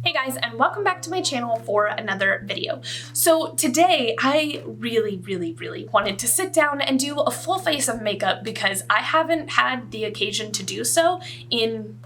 Hey guys, and welcome back to my channel for another video. So today I really wanted to sit down and do a full face of makeup because I haven't had the occasion to do so in,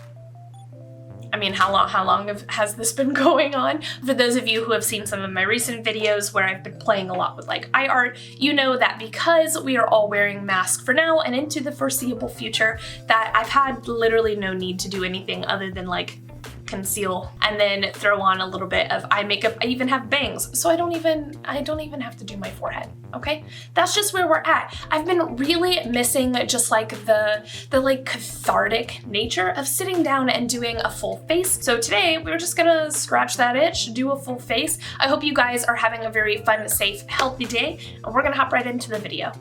how long has this been going on? For those of you who have seen some of my recent videos where I've been playing a lot with like eye art, you know that because we are all wearing masks for now and into the foreseeable future, that I've had literally no need to do anything other than like conceal and then throw on a little bit of eye makeup. I even have bangs, so I don't even have to do my forehead, okay? That's just where we're at. I've been really missing just like the like cathartic nature of sitting down and doing a full face. So today we're just gonna scratch that itch, do a full face. I hope you guys are having a very fun, safe, healthy day, and we're gonna hop right into the video.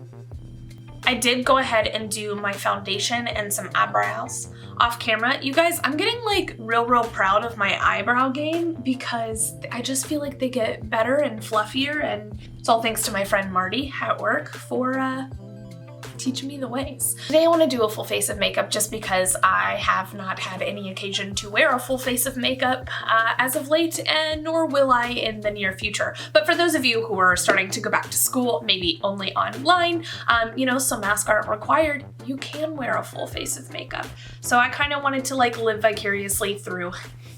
I did go ahead and do my foundation and some eyebrows off camera. You guys, I'm getting like real proud of my eyebrow game because I just feel like they get better and fluffier, and it's all thanks to my friend Marty at work for teaching me the ways. Today I want to do a full face of makeup just because I have not had any occasion to wear a full face of makeup as of late, and nor will I in the near future. But for those of you who are starting to go back to school, maybe only online, so masks aren't required, you can wear a full face of makeup. So I kind of wanted to like live vicariously through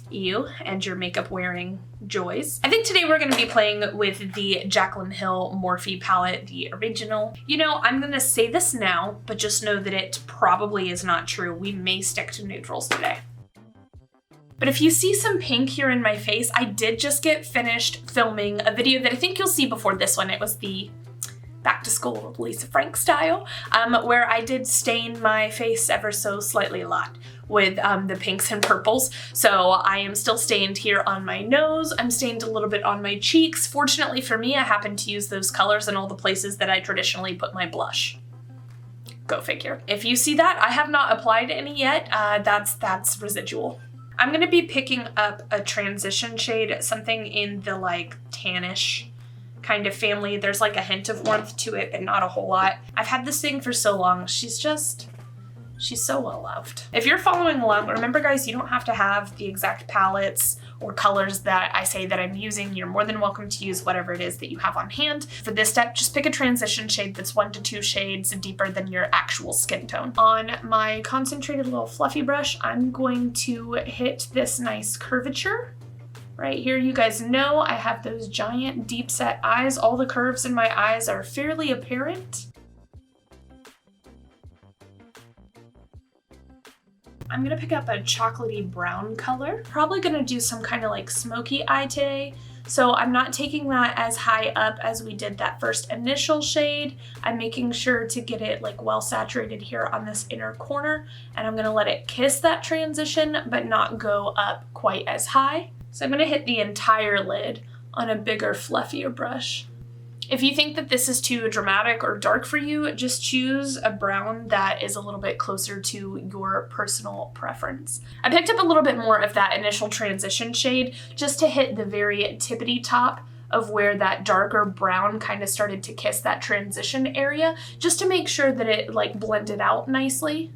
you and your makeup wearing joys. I think today we're going to be playing with the Jaclyn Hill Morphe palette, the original. I'm going to say this now, but just know that it probably is not true. We may stick to neutrals today. But if you see some pink here in my face, I did just get finished filming a video that I think you'll see before this one. It was the back to school Lisa Frank style, where I did stain my face ever so slightly a lot with the pinks and purples. So I am still stained here on my nose. I'm stained a little bit on my cheeks. Fortunately for me, I happen to use those colors in all the places that I traditionally put my blush. Go figure. If you see that, I have not applied any yet. That's residual. I'm gonna be picking up a transition shade, something in the like tannish kind of family. There's like a hint of warmth to it, but not a whole lot. I've had this thing for so long. She's so well loved. If you're following along, remember guys, you don't have to have the exact palettes or colors that I say that I'm using. You're more than welcome to use whatever it is that you have on hand. For this step, just pick a transition shade that's 1 to 2 shades deeper than your actual skin tone. On my concentrated little fluffy brush, I'm going to hit this nice curvature right here. You guys know I have those giant deep set eyes. All the curves in my eyes are fairly apparent. I'm gonna pick up a chocolatey brown color. Probably gonna do some kind of like smoky eye today. So I'm not taking that as high up as we did that first initial shade. I'm making sure to get it like well saturated here on this inner corner, and I'm gonna let it kiss that transition but not go up quite as high. So I'm gonna hit the entire lid on a bigger, fluffier brush. If you think that this is too dramatic or dark for you, just choose a brown that is a little bit closer to your personal preference. I picked up a little bit more of that initial transition shade just to hit the very tippity top of where that darker brown kind of started to kiss that transition area, just to make sure that it like blended out nicely.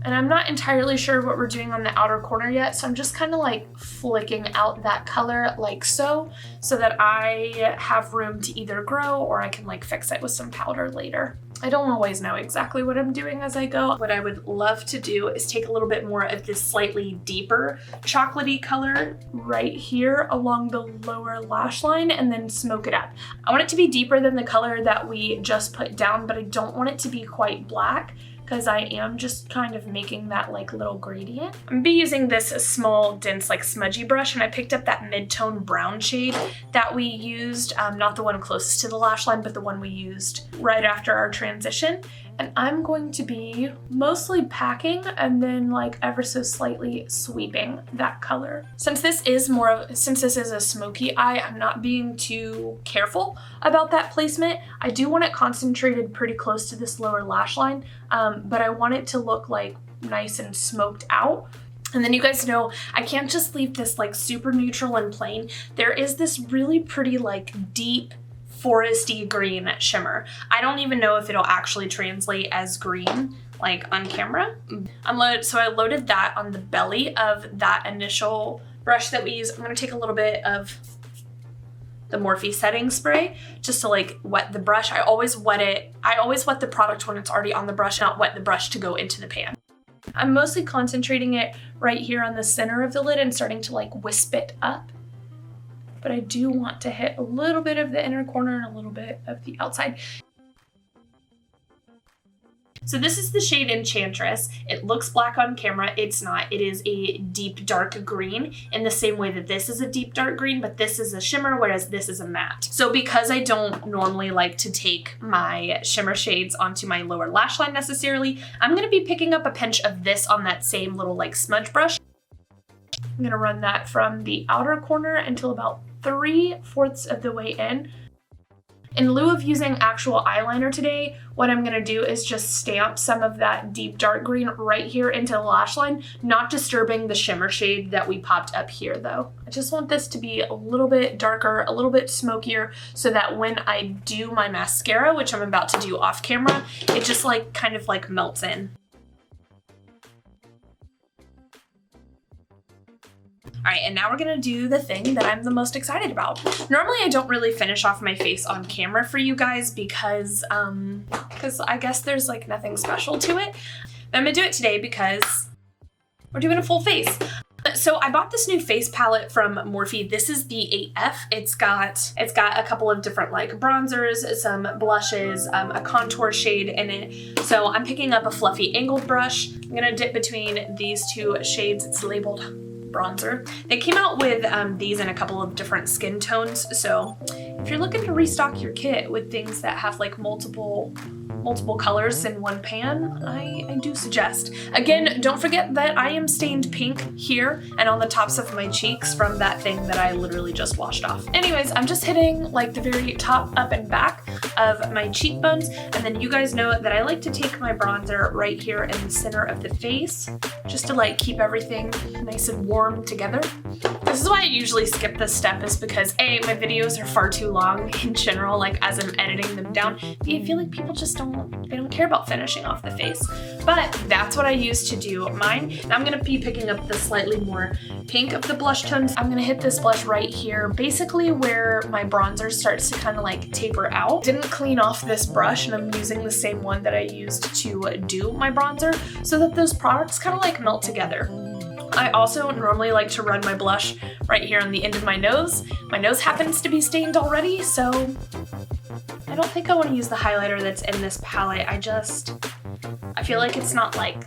And I'm not entirely sure what we're doing on the outer corner yet, so I'm just kind of like flicking out that color like so that I have room to either grow or I can like fix it with some powder later. I don't always know exactly what I'm doing as I go. What I would love to do is take a little bit more of this slightly deeper chocolatey color right here along the lower lash line and then smoke it up. I want it to be deeper than the color that we just put down, but I don't want it to be quite black, because I am just kind of making that like little gradient. I'm gonna be using this small, dense, like smudgy brush, and I picked up that mid-tone brown shade that we used, not the one closest to the lash line, but the one we used right after our transition. And I'm going to be mostly packing and then like ever so slightly sweeping that color. Since this is a smoky eye, I'm not being too careful about that placement. I do want it concentrated pretty close to this lower lash line, but I want it to look like nice and smoked out. And then you guys know I can't just leave this like super neutral and plain. There is this really pretty like deep foresty green shimmer. I don't even know if it'll actually translate as green like on camera. So I loaded that on the belly of that initial brush that we use, I'm gonna take a little bit of the Morphe setting spray just to like wet the brush. I always wet the product when it's already on the brush, not wet the brush to go into the pan. I'm mostly concentrating it right here on the center of the lid and starting to like wisp it up. But I do want to hit a little bit of the inner corner and a little bit of the outside. So this is the shade Enchantress. It looks black on camera. It's not. It is a deep dark green in the same way that this is a deep dark green, but this is a shimmer, whereas this is a matte. So because I don't normally like to take my shimmer shades onto my lower lash line necessarily, I'm gonna be picking up a pinch of this on that same little like smudge brush. I'm gonna run that from the outer corner until about 3/4 of the way in. In lieu of using actual eyeliner today, what I'm gonna do is just stamp some of that deep dark green right here into the lash line, not disturbing the shimmer shade that we popped up here though. I just want this to be a little bit darker, a little bit smokier, so that when I do my mascara, which I'm about to do off camera, it just like kind of like melts in. All right, and now we're gonna do the thing that I'm the most excited about. Normally I don't really finish off my face on camera for you guys because I guess there's like nothing special to it. But I'm gonna do it today because we're doing a full face. So I bought this new face palette from Morphe. This is the 8F. It's got a couple of different like bronzers, some blushes, a contour shade in it. So I'm picking up a fluffy angled brush. I'm gonna dip between these two shades. It's labeled bronzer. They came out with these in a couple of different skin tones, so if you're looking to restock your kit with things that have like multiple colors in one pan, I do suggest. Again, don't forget that I am stained pink here and on the tops of my cheeks from that thing that I literally just washed off. Anyways, I'm just hitting like the very top, up and back of my cheekbones, and then you guys know that I like to take my bronzer right here in the center of the face just to like keep everything nice and warm together. This is why I usually skip this step, is because A, my videos are far too long in general, like as I'm editing them down. B, I feel like people just don't care about finishing off the face. But that's what I use to do mine. Now I'm gonna be picking up the slightly more pink of the blush tones. I'm gonna hit this blush right here, basically where my bronzer starts to kind of like taper out. Didn't clean off this brush, and I'm using the same one that I used to do my bronzer so that those products kind of like melt together. I also normally like to run my blush right here on the end of my nose. My nose happens to be stained already, so I don't think I want to use the highlighter that's in this palette. I feel like it's not like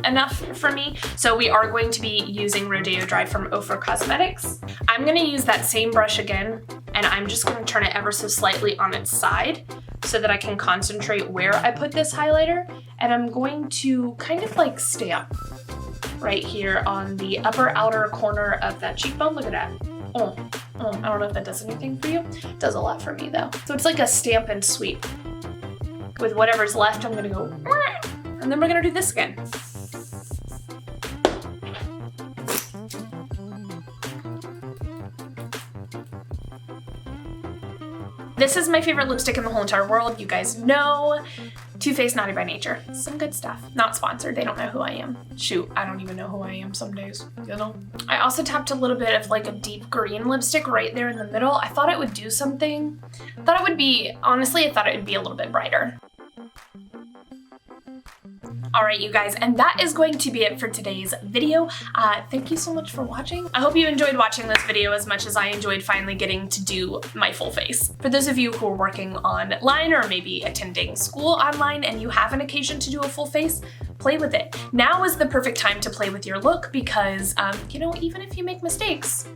enough for me. So we are going to be using Rodeo Dry from Ofra Cosmetics. I'm gonna use that same brush again, and I'm just gonna turn it ever so slightly on its side so that I can concentrate where I put this highlighter. And I'm going to kind of like stamp right here on the upper outer corner of that cheekbone. Look at that. I don't know if that does anything for you. It does a lot for me though. So it's like a stamp and sweep. With whatever's left, I'm gonna go, and then we're gonna do this again. This is my favorite lipstick in the whole entire world. You guys know. Too Faced Naughty by Nature. Some good stuff. Not sponsored. They don't know who I am. Shoot, I don't even know who I am some days, you know? I also tapped a little bit of like a deep green lipstick right there in the middle. I thought it would do something. Honestly, I thought it would be a little bit brighter. All right, you guys, and that is going to be it for today's video. Thank you so much for watching. I hope you enjoyed watching this video as much as I enjoyed finally getting to do my full face. For those of you who are working online or maybe attending school online and you have an occasion to do a full face, play with it. Now is the perfect time to play with your look because, you know, even if you make mistakes,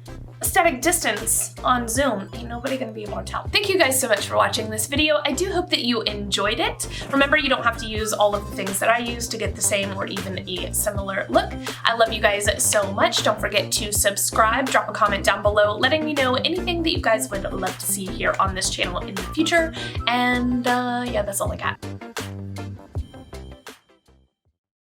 static distance on Zoom, ain't nobody gonna be able to tell. Thank you guys so much for watching this video. I do hope that you enjoyed it. Remember, you don't have to use all of the things that I use to get the same or even a similar look. I love you guys so much. Don't forget to subscribe, drop a comment down below letting me know anything that you guys would love to see here on this channel in the future. And yeah, that's all I got.